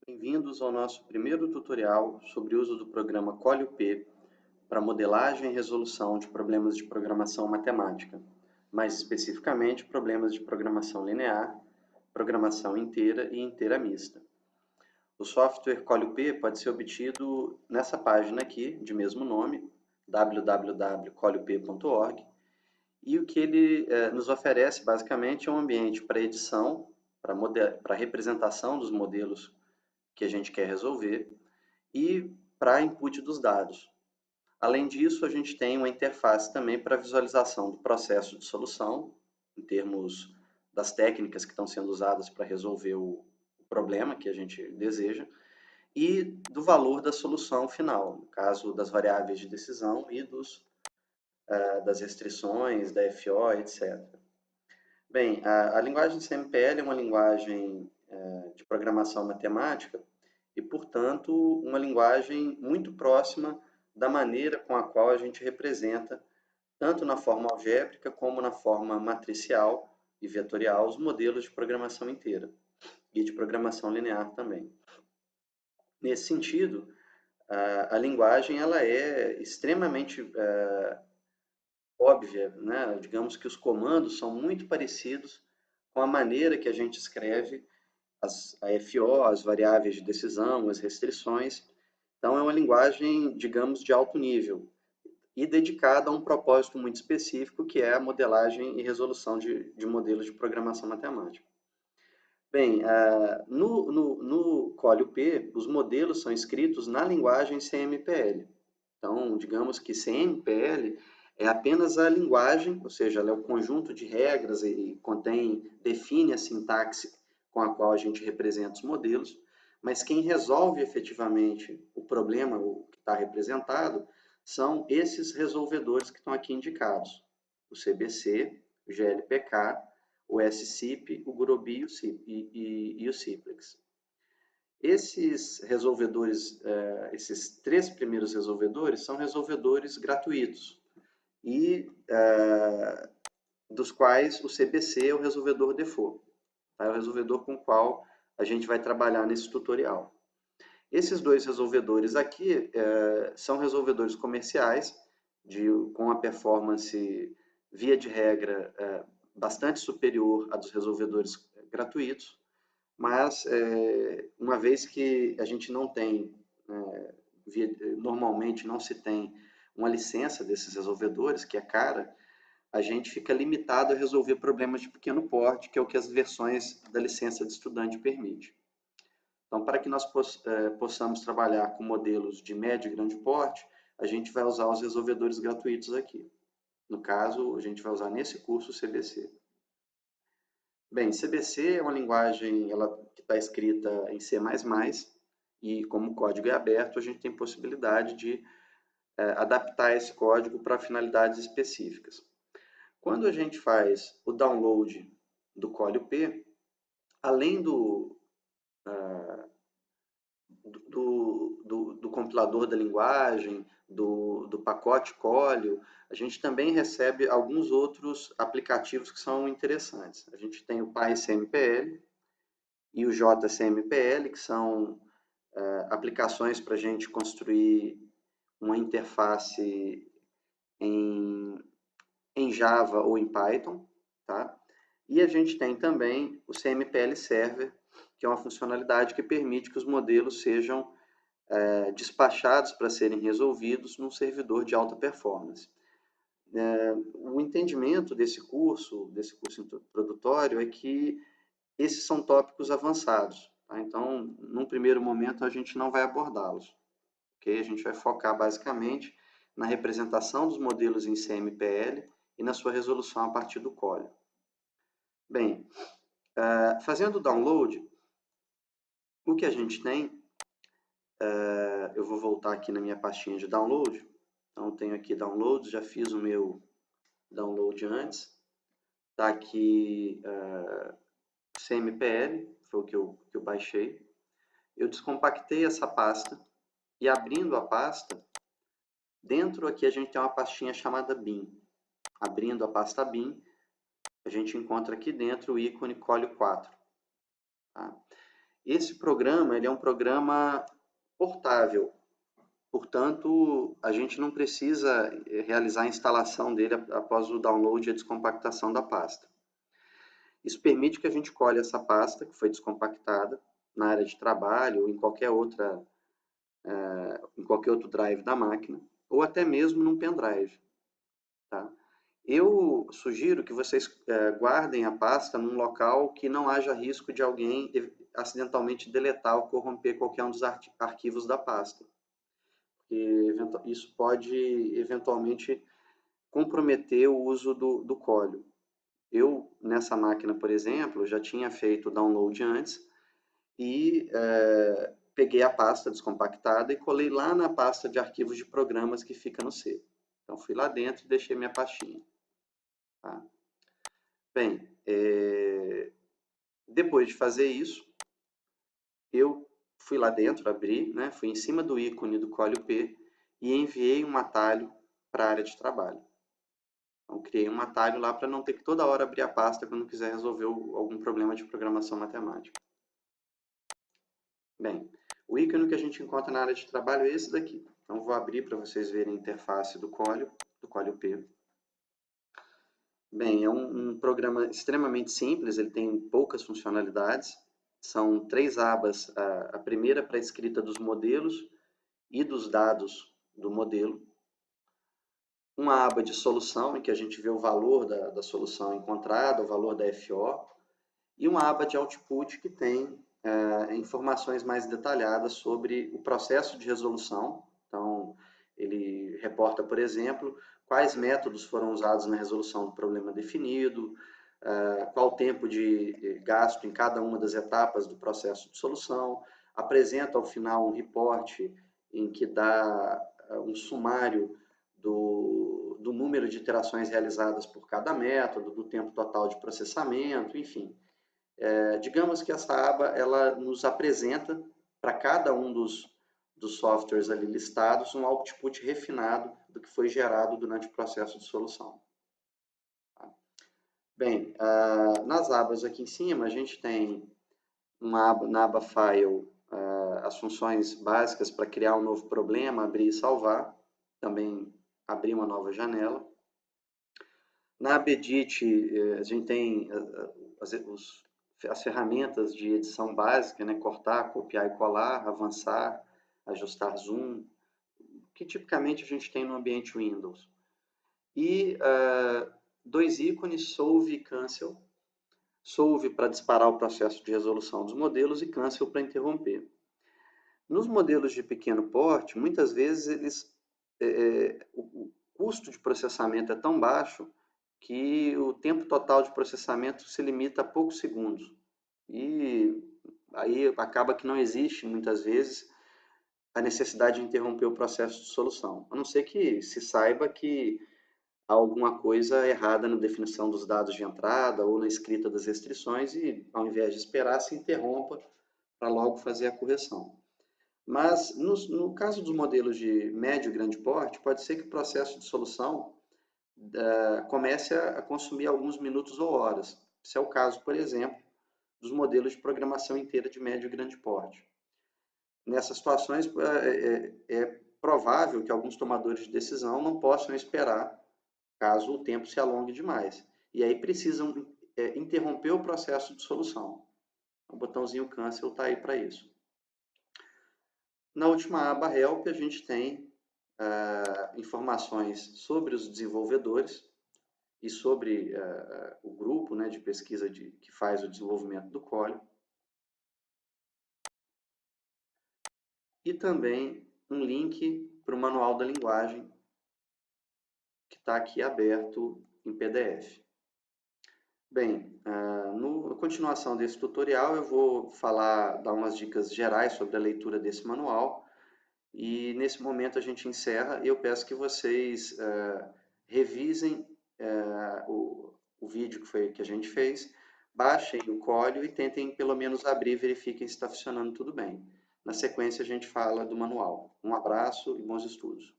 Bem-vindos ao nosso primeiro tutorial sobre o uso do programa ColUP para modelagem e resolução de problemas de programação matemática, mais especificamente problemas de programação linear, programação inteira e inteira mista. O software ColUP pode ser obtido nessa página aqui, de mesmo nome, www.colup.org, e o que ele nos oferece basicamente é um ambiente para edição, para representação dos modelos que a gente quer resolver e para input dos dados. Além disso, a gente tem uma interface também para visualização do processo de solução, em termos das técnicas que estão sendo usadas para resolver o problema que a gente deseja, e do valor da solução final, no caso das variáveis de decisão e das restrições, da FO, etc. Bem, a linguagem CMPL é uma linguagem de programação matemática e, portanto, uma linguagem muito próxima da maneira com a qual a gente representa, tanto na forma algébrica como na forma matricial e vetorial, os modelos de programação inteira e de programação linear também. Nesse sentido, a linguagem ela é extremamente óbvia, né? Digamos que os comandos são muito parecidos com a maneira que a gente escreve a FO, as variáveis de decisão, as restrições. Então, é uma linguagem, digamos, de alto nível e dedicada a um propósito muito específico, que é a modelagem e resolução de modelos de programação matemática. Bem, no ColUP, os modelos são escritos na linguagem CMPL. Então, digamos que CMPL é apenas a linguagem, ou seja, ela é o conjunto de regras e define a sintaxe com a qual a gente representa os modelos, mas quem resolve efetivamente o problema o que está representado são esses resolvedores que estão aqui indicados, o CBC, o GLPK, o SCIP, o Gurobi e o Simplex. Esses resolvedores, esses três primeiros resolvedores são resolvedores gratuitos e dos quais o CBC é o resolvedor default, tá? É o resolvedor com o qual a gente vai trabalhar nesse tutorial. Esses dois resolvedores aqui são resolvedores comerciais com a performance, via de regra, bastante superior à dos resolvedores gratuitos, mas uma vez que a gente não tem, normalmente não se tem uma licença desses resolvedores, que é cara, a gente fica limitado a resolver problemas de pequeno porte, que é o que as versões da licença de estudante permite. Então, para que nós possamos trabalhar com modelos de médio e grande porte, a gente vai usar os resolvedores gratuitos aqui. No caso, a gente vai usar nesse curso o CBC. Bem, CBC é uma linguagem que está escrita em C++, e como o código é aberto, a gente tem possibilidade de adaptar esse código para finalidades específicas. Quando a gente faz o download do ColUP, além do compilador da linguagem, do pacote Colio, a gente também recebe alguns outros aplicativos que são interessantes. A gente tem o PyCMPL e o JCMPL, que são aplicações para a gente construir uma interface em Java ou em Python, tá? E a gente tem também o CMPL Server, que é uma funcionalidade que permite que os modelos sejam despachados para serem resolvidos num servidor de alta performance. O entendimento desse curso introdutório, é que esses são tópicos avançados, tá? Então, num primeiro momento, a gente não vai abordá-los. Okay? A gente vai focar basicamente na representação dos modelos em CMPL e na sua resolução a partir do Colio. Bem, fazendo o download, o que a gente tem, eu vou voltar aqui na minha pastinha de download. Então, eu tenho aqui downloads, já fiz o meu download antes. Está aqui CMPL, foi o que eu baixei. Eu descompactei essa pasta e, abrindo a pasta, dentro aqui a gente tem uma pastinha chamada bin. Abrindo a pasta bin, a gente encontra aqui dentro o ícone Colio 4. Tá? Esse programa, ele é um programa portável, portanto, a gente não precisa realizar a instalação dele após o download e a descompactação da pasta. Isso permite que a gente colhe essa pasta que foi descompactada na área de trabalho ou em qualquer outro drive da máquina, ou até mesmo num pendrive. Tá? Eu sugiro que vocês guardem a pasta num local que não haja risco de alguém acidentalmente deletar ou corromper qualquer um dos arquivos da pasta. Porque isso pode eventualmente comprometer o uso do Colio. Eu, nessa máquina, por exemplo, já tinha feito o download antes e peguei a pasta descompactada e colei lá na pasta de arquivos de programas que fica no C. Então, fui lá dentro e deixei minha pastinha. Tá? Bem, depois de fazer isso, eu fui lá dentro, abri, né, fui em cima do ícone do Colio P e enviei um atalho para a área de trabalho. Então, criei um atalho lá para não ter que toda hora abrir a pasta quando quiser resolver algum problema de programação matemática. Bem, o ícone que a gente encontra na área de trabalho é esse daqui. Então, vou abrir para vocês verem a interface do Colio P. Bem, é um programa extremamente simples, ele tem poucas funcionalidades. São 3 abas, a primeira para a escrita dos modelos e dos dados do modelo. Uma aba de solução, em que a gente vê o valor da solução encontrada, o valor da FO. E uma aba de output que tem informações mais detalhadas sobre o processo de resolução. Então, ele reporta, por exemplo, quais métodos foram usados na resolução do problema definido, qual o tempo de gasto em cada uma das etapas do processo de solução, apresenta ao final um report em que dá um sumário do número de iterações realizadas por cada método, do tempo total de processamento, enfim. Digamos que essa aba ela nos apresenta para cada um dos softwares ali listados um output refinado do que foi gerado durante o processo de solução. Bem, nas abas aqui em cima a gente tem na aba File as funções básicas para criar um novo problema, abrir e salvar, também abrir uma nova janela. Na aba Edit a gente tem as ferramentas de edição básica, né? Cortar, copiar e colar, avançar, ajustar zoom, que tipicamente a gente tem no ambiente Windows. E 2 ícones, Solve e Cancel. Solve para disparar o processo de resolução dos modelos e Cancel para interromper. Nos modelos de pequeno porte, muitas vezes o custo de processamento é tão baixo que o tempo total de processamento se limita a poucos segundos. E aí acaba que não existe, muitas vezes, a necessidade de interromper o processo de solução. A não ser que se saiba que há alguma coisa errada na definição dos dados de entrada ou na escrita das restrições e, ao invés de esperar, se interrompa para logo fazer a correção. Mas, no caso dos modelos de médio e grande porte, pode ser que o processo de solução comece a consumir alguns minutos ou horas. Esse é o caso, por exemplo, dos modelos de programação inteira de médio e grande porte. Nessas situações, é provável que alguns tomadores de decisão não possam esperar caso o tempo se alongue demais. E aí precisam interromper o processo de solução. O botãozinho Cancel está aí para isso. Na última aba Help, a gente tem informações sobre os desenvolvedores e sobre o grupo, né, de pesquisa que faz o desenvolvimento do Colio. E também um link para o manual da linguagem, que está aqui aberto em PDF. Bem, na continuação desse tutorial eu vou dar umas dicas gerais sobre a leitura desse manual e nesse momento a gente encerra e eu peço que vocês revisem o vídeo que a gente fez, baixem o Colio e tentem pelo menos abrir e verifiquem se está funcionando tudo bem. Na sequência a gente fala do manual. Um abraço e bons estudos.